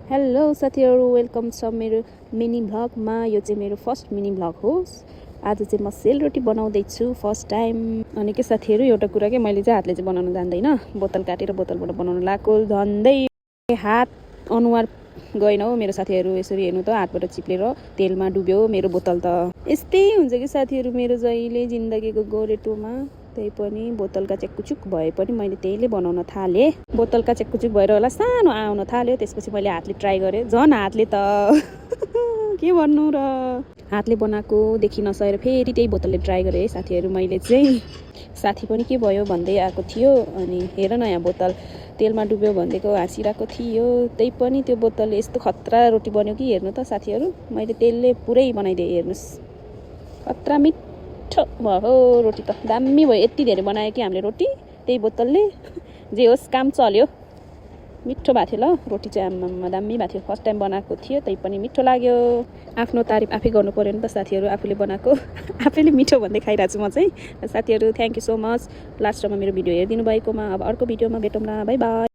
Hello साथीहरू, welcome छ मेरो मिनी भ्लगमा। यो चाहिँ मेरो फर्स्ट मिनी भ्लग हो। आज चाहिँ म सेलरोटी बनाउँदैछु फर्स्ट टाइम। अनि के साथीहरू, एउटा कुरा के मैले चाहिँ हातले चाहिँ बनाउन जान्दैन। बोतल काटेर बोतलबाट बनाउन लाएको झन्डै हात अनुहार गएन हो मेरो साथीहरू। यसरी हेर्नु त, हातबाट चिप्लेर तेलमा डुब्यो मेरो बोतल। त यस्तै हुन्छ कि साथीहरू, मेरो जहिले जिन्दगीको गोरेटोमा। त्यही पनि बोतलका चेक्कुचुक भए पनि मैले त्यहीले बनाउन थालेँ। बोतलका चेक्कुचुक भएर होला सानो आउन थाल्यो। त्यसपछि मैले हातले ट्राई गरेँ, झन् हातले त के भन्नु र, हातले बनाएको देखि नसकेर फेरि त्यही बोतलले ट्राई गरेँ साथीहरू। मैले चाहिँ साथी पनि के भयो भन्दै आएको थियो। अनि हेर न, यहाँ बोतल तेलमा डुब्यो भनिदिएको हाँसिरहेको थियो। त्यही पनि त्यो बोतलले यस्तो खतरा रोटी बन्यो कि हेर्नु त साथीहरू। मैले तेलले पुरै बनाइदिएँ, हेर्नुहोस् खतरा मिठो भयो रोटी त। दामी भयो, यति धेरै बनायो कि हामीले रोटी त्यही बोतलले। जे होस्, काम चल्यो। मिठो भएको थियो ल रोटी चाहिँ, आम्मामा दामी भएको थियो। फर्स्ट टाइम बनाएको थियो, त्यही पनि मिठो लाग्यो। आफ्नो तारिफ आफै गर्नु पऱ्यो नि त साथीहरू, आफूले बनाएको आफैले मिठो भन्दै खाइरहेको छु म चाहिँ। साथीहरू थ्याङ्क यू सो मच लास्टमा मेरो भिडियो हेरिदिनु भएकोमा। अब अर्को भिडियोमा भेटौँला, बाई बाई।